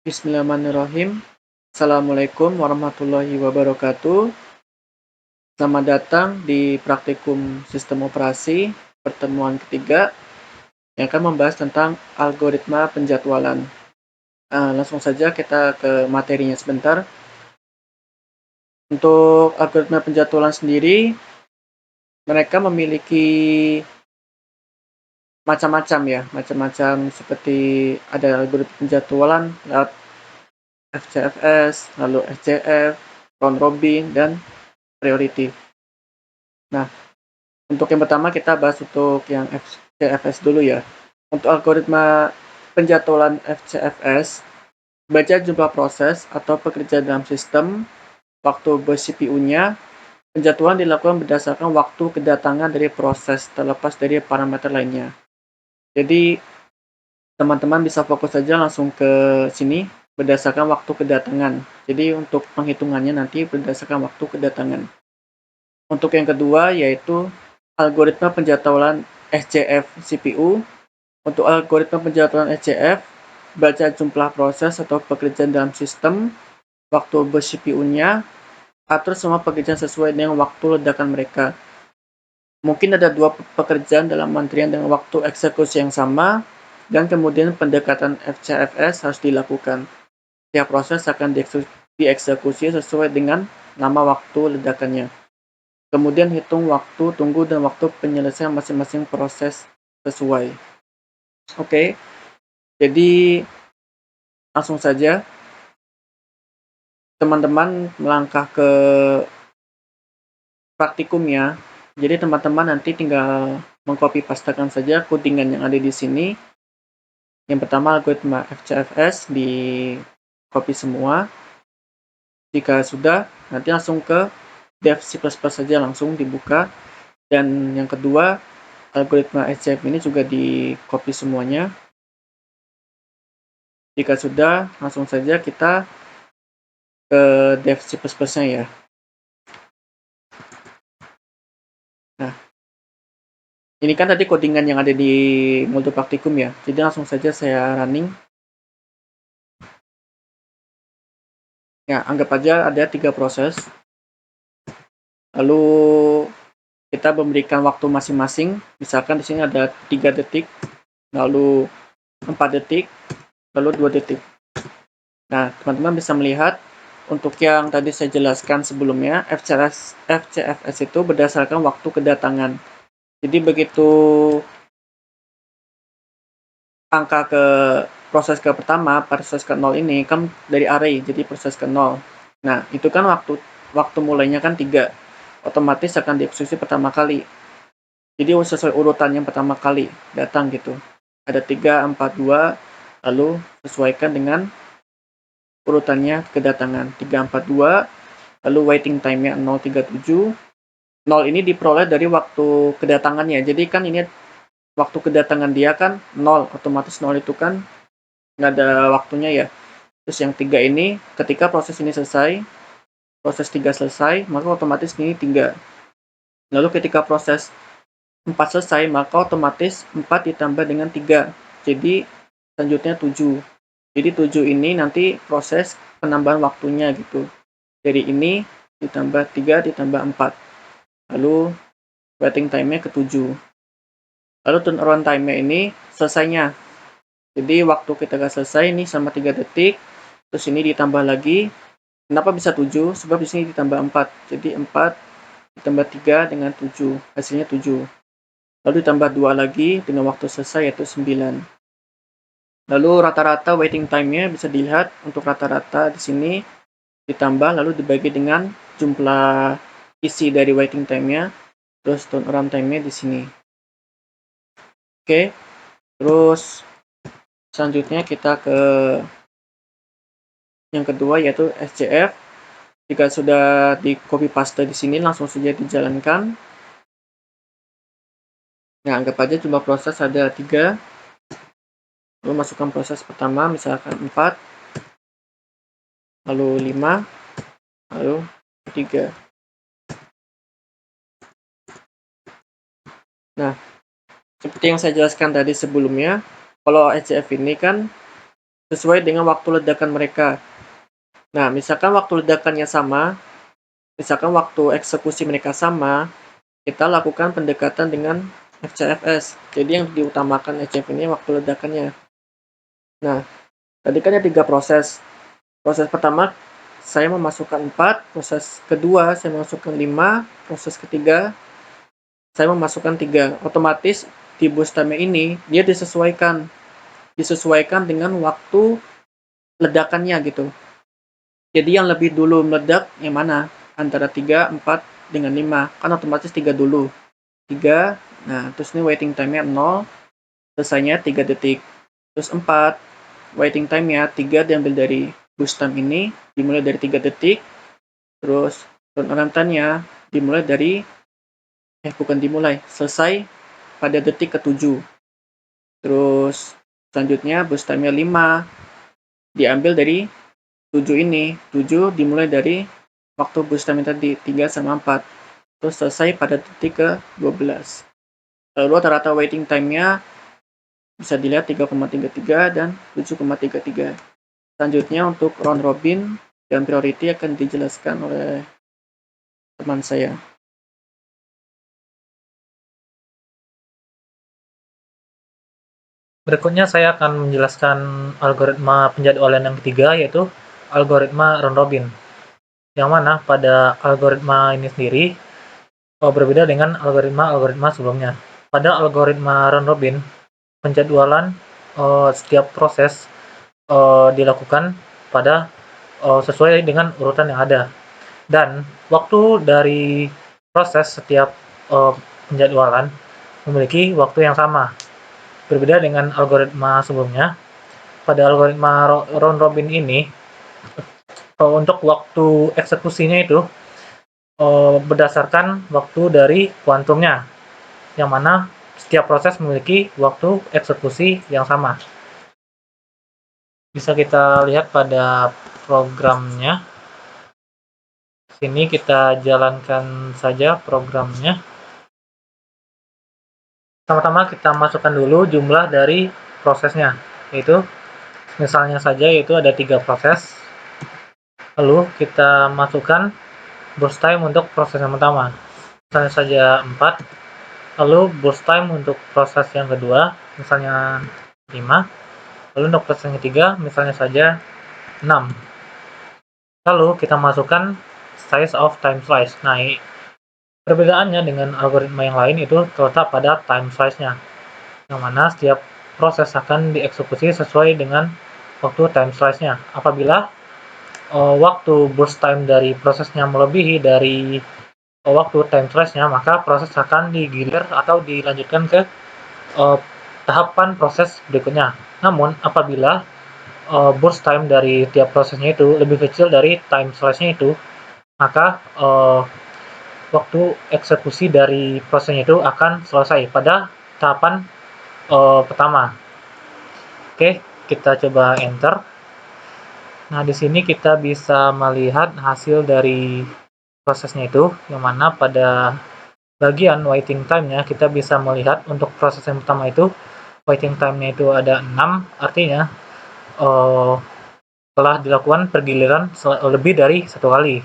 Bismillahirrahmanirrahim. Assalamualaikum warahmatullahi wabarakatuh. Selamat datang di praktikum sistem operasi pertemuan ketiga yang akan membahas tentang algoritma penjadwalan. Langsung saja kita ke materinya sebentar. Untuk algoritma penjadwalan sendiri, mereka memiliki macam-macam seperti ada algoritma penjadwalan lewat FCFS, lalu SCF, round robin, dan priority. Nah, untuk yang pertama kita bahas untuk yang FCFS dulu ya. Untuk algoritma penjadwalan FCFS, baca jumlah proses atau pekerjaan dalam sistem, waktu ber-CPU-nya, penjadwalan dilakukan berdasarkan waktu kedatangan dari proses terlepas dari parameter lainnya. Jadi, teman-teman bisa fokus saja langsung ke sini berdasarkan waktu kedatangan. Jadi, untuk penghitungannya nanti berdasarkan waktu kedatangan. Untuk yang kedua yaitu algoritma penjadwalan SCF CPU. Untuk algoritma penjadwalan SCF, baca jumlah proses atau pekerjaan dalam sistem, waktu ber-CPU-nya, atur semua pekerjaan sesuai dengan waktu ledakan mereka. Mungkin ada dua pekerjaan dalam antrian dengan waktu eksekusi yang sama, dan kemudian pendekatan FCFS harus dilakukan. Tiap proses akan dieksekusi sesuai dengan nama waktu ledakannya. Kemudian hitung waktu tunggu dan waktu penyelesaian masing-masing proses sesuai. Oke, jadi langsung saja teman-teman melangkah ke praktikumnya. Jadi teman-teman nanti tinggal mengcopy pastekan saja codingan yang ada di sini. Yang pertama algoritma FCFS di copy semua. Jika sudah, nanti langsung ke dev C++ saja langsung dibuka. Dan yang kedua, algoritma SCF ini juga di copy semuanya. Jika sudah, langsung saja kita ke dev C++-nya ya. Nah, ini kan tadi codingan yang ada di Multi Praktikum ya. Jadi langsung saja saya running. Ya, anggap aja ada 3 proses. Lalu kita memberikan waktu masing-masing. Misalkan di sini ada 3 detik, lalu 4 detik, lalu 2 detik. Nah, teman-teman bisa melihat untuk yang tadi saya jelaskan sebelumnya, FCFS itu berdasarkan waktu kedatangan. Jadi begitu angka ke proses ke pertama, proses ke 0 ini kan dari array, jadi proses ke 0. Nah, itu kan waktu mulainya kan 3. Otomatis akan dieksekusi pertama kali. Jadi sesuai urutan yang pertama kali datang gitu. Ada 3, 4, 2, lalu sesuaikan dengan urutannya kedatangan. 3, 4, 2, lalu waiting time-nya 037. 0 ini diperoleh dari waktu kedatangannya. Jadi kan ini waktu kedatangan dia kan 0, otomatis 0 itu kan nggak ada waktunya ya. Terus yang 3 ini, ketika proses ini selesai, proses 3 selesai, maka otomatis ini 3. Lalu ketika proses 4 selesai, maka otomatis 4 ditambah dengan 3. Jadi selanjutnya 7. Jadi 7 ini nanti proses penambahan waktunya gitu. Dari ini ditambah 3 ditambah 4. Lalu waiting time-nya ke 7. Lalu turnaround time-nya ini selesainya. Jadi waktu kita gak selesai ini sama 3 detik. Terus ini ditambah lagi. Kenapa bisa 7? Sebab di sini ditambah 4. Jadi 4 ditambah 3 dengan 7. Hasilnya 7. Lalu ditambah 2 lagi dengan waktu selesai yaitu 9. Lalu rata-rata waiting time-nya bisa dilihat untuk rata-rata di sini ditambah lalu dibagi dengan jumlah isi dari waiting time-nya. Terus turnaround time-nya di sini. Oke. Terus selanjutnya kita ke yang kedua yaitu SCF. Jika sudah di copy paste di sini langsung saja dijalankan. Nah, anggap aja jumlah proses ada 3. Lalu masukkan proses pertama misalkan 4, lalu 5, lalu 3. Nah, seperti yang saya jelaskan tadi sebelumnya, kalau SCF ini kan sesuai dengan waktu ledakan mereka. Nah, misalkan waktu ledakannya sama, misalkan waktu eksekusi mereka sama, kita lakukan pendekatan dengan FCFS. Jadi yang diutamakan HF ini waktu ledakannya. Nah, tadi kan ada 3 proses. Proses pertama, saya memasukkan 4, proses kedua, saya memasukkan 5, proses ketiga, saya memasukkan 3. Otomatis di bus timer ini, dia disesuaikan dengan waktu ledakannya gitu. Jadi yang lebih dulu meledak yang mana? Antara 3, 4, dengan 5. Kan otomatis 3 dulu. 3, nah terus ini waiting time-nya 0, selesainya 3 detik. Terus 4, waiting time-nya 3 diambil dari boost time ini, dimulai dari 3 detik. Terus turnaround time-nya dimulai dari, bukan dimulai, selesai pada detik ke-7. Terus selanjutnya boost time-nya 5, diambil dari 7 ini. 7 dimulai dari waktu boost time tadi, 3 sama 4. Terus selesai pada detik ke-12. Lalu rata-rata waiting time-nya bisa dilihat 3,33 dan 7,33. Selanjutnya untuk round robin dan priority akan dijelaskan oleh teman saya. Berikutnya saya akan menjelaskan algoritma penjadwalan yang ketiga, yaitu algoritma round robin. Yang mana pada algoritma ini sendiri berbeda dengan algoritma sebelumnya. Pada algoritma round robin, penjadwalan setiap proses dilakukan pada sesuai dengan urutan yang ada. Dan waktu dari proses setiap penjadwalan memiliki waktu yang sama. Berbeda dengan algoritma sebelumnya, pada algoritma round robin ini untuk waktu eksekusinya itu berdasarkan waktu dari kuantumnya, yang mana setiap proses memiliki waktu eksekusi yang sama. Bisa kita lihat pada programnya. Sini kita jalankan saja programnya. Pertama-tama kita masukkan dulu jumlah dari prosesnya, yaitu misalnya saja yaitu ada 3 proses. Lalu kita masukkan burst time untuk proses yang pertama, misalnya saja 4. Lalu burst time untuk proses yang kedua, misalnya 5. Lalu untuk proses yang ketiga, misalnya saja 6. Lalu kita masukkan size of time slice. Nah, perbedaannya dengan algoritma yang lain itu terletak pada time slice-nya, yang mana setiap proses akan dieksekusi sesuai dengan waktu time slice-nya. Apabila waktu burst time dari prosesnya melebihi dari waktu time slice-nya, maka proses akan digilir atau dilanjutkan ke tahapan proses berikutnya. Namun, apabila burst time dari tiap prosesnya itu lebih kecil dari time slice-nya itu, maka waktu eksekusi dari prosesnya itu akan selesai pada tahapan pertama. Oke, kita coba enter. Nah, di sini kita bisa melihat hasil dari prosesnya itu, yang mana pada bagian waiting time-nya kita bisa melihat untuk proses yang pertama itu waiting time-nya itu ada 6, artinya telah dilakukan pergiliran lebih dari 1 kali.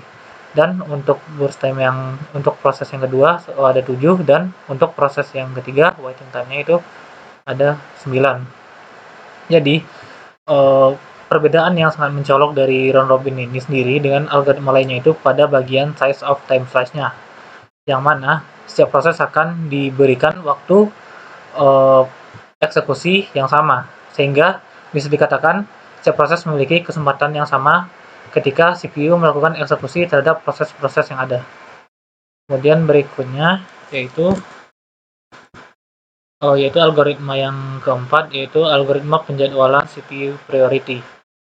Dan untuk burst time yang untuk proses yang kedua ada 7, dan untuk proses yang ketiga waiting time-nya itu ada 9. Jadi perbedaan yang sangat mencolok dari round robin ini sendiri dengan algoritma lainnya itu pada bagian size of time slice-nya, yang mana setiap proses akan diberikan waktu eksekusi yang sama, sehingga bisa dikatakan setiap proses memiliki kesempatan yang sama ketika CPU melakukan eksekusi terhadap proses-proses yang ada. Kemudian berikutnya yaitu algoritma yang keempat, yaitu algoritma penjadwalan CPU priority.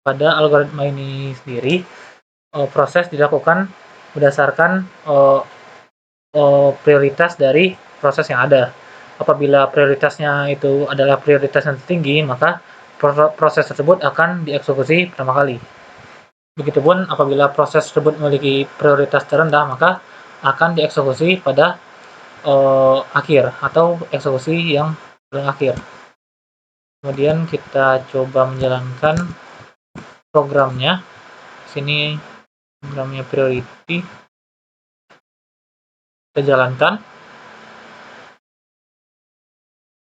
Pada algoritma ini sendiri, proses dilakukan berdasarkan prioritas dari proses yang ada. Apabila prioritasnya itu adalah prioritas yang tertinggi, maka proses tersebut akan dieksekusi pertama kali. Begitupun apabila proses tersebut memiliki prioritas terendah, maka akan dieksekusi pada akhir atau eksekusi yang paling akhir. Kemudian kita coba menjalankan programnya. Sini programnya priority kita jalankan.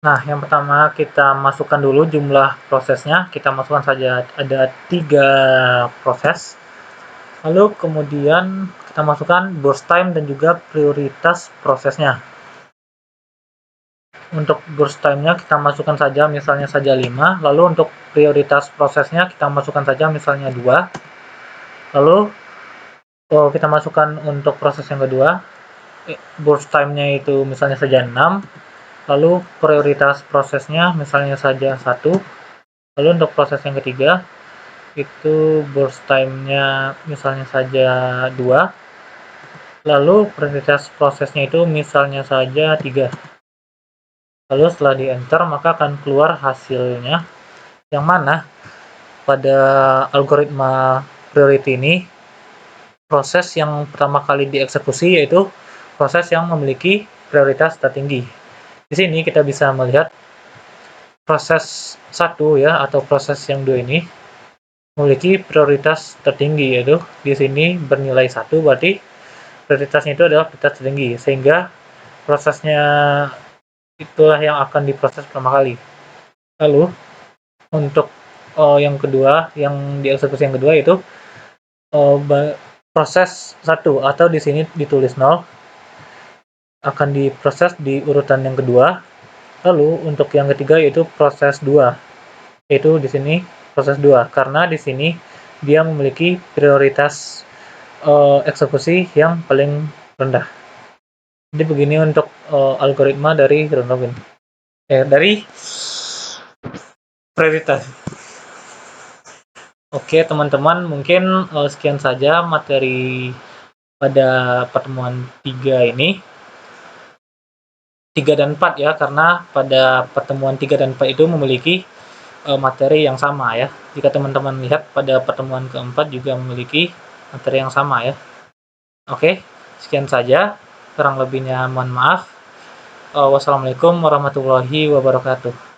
Nah, yang pertama kita masukkan dulu jumlah prosesnya. Kita masukkan saja ada 3 proses. Lalu kemudian kita masukkan burst time dan juga prioritas prosesnya. Untuk burst time-nya kita masukkan saja misalnya saja 5. Lalu untuk prioritas prosesnya kita masukkan saja misalnya 2. Lalu kita masukkan untuk proses yang kedua, burst time-nya itu misalnya saja 6. Lalu prioritas prosesnya misalnya saja 1. Lalu untuk proses yang ketiga itu burst time-nya misalnya saja 2. Lalu prioritas prosesnya itu misalnya saja 3. Lalu setelah di enter maka akan keluar hasilnya, yang mana pada algoritma priority ini proses yang pertama kali dieksekusi yaitu proses yang memiliki prioritas tertinggi. Di sini kita bisa melihat proses 1 ya, atau proses yang 2 ini memiliki prioritas tertinggi, yaitu di sini bernilai 1, berarti prioritasnya itu adalah prioritas tertinggi, sehingga prosesnya itulah yang akan diproses pertama kali. Lalu untuk yang kedua, yang dieksekusi yang kedua itu proses 1, atau di sini ditulis 0, akan diproses di urutan yang kedua. Lalu untuk yang ketiga yaitu proses 2, yaitu di sini proses 2, karena di sini dia memiliki prioritas eksekusi yang paling rendah. Jadi begini untuk algoritma dari round robin, dari prioritas. Oke teman-teman, mungkin sekian saja materi pada pertemuan 3 ini. 3 dan 4 ya, karena pada pertemuan 3 dan 4 itu memiliki materi yang sama ya. Jika teman-teman lihat pada pertemuan keempat juga memiliki materi yang sama ya. Oke, sekian saja. Kurang lebihnya mohon maaf. Wassalamualaikum warahmatullahi wabarakatuh.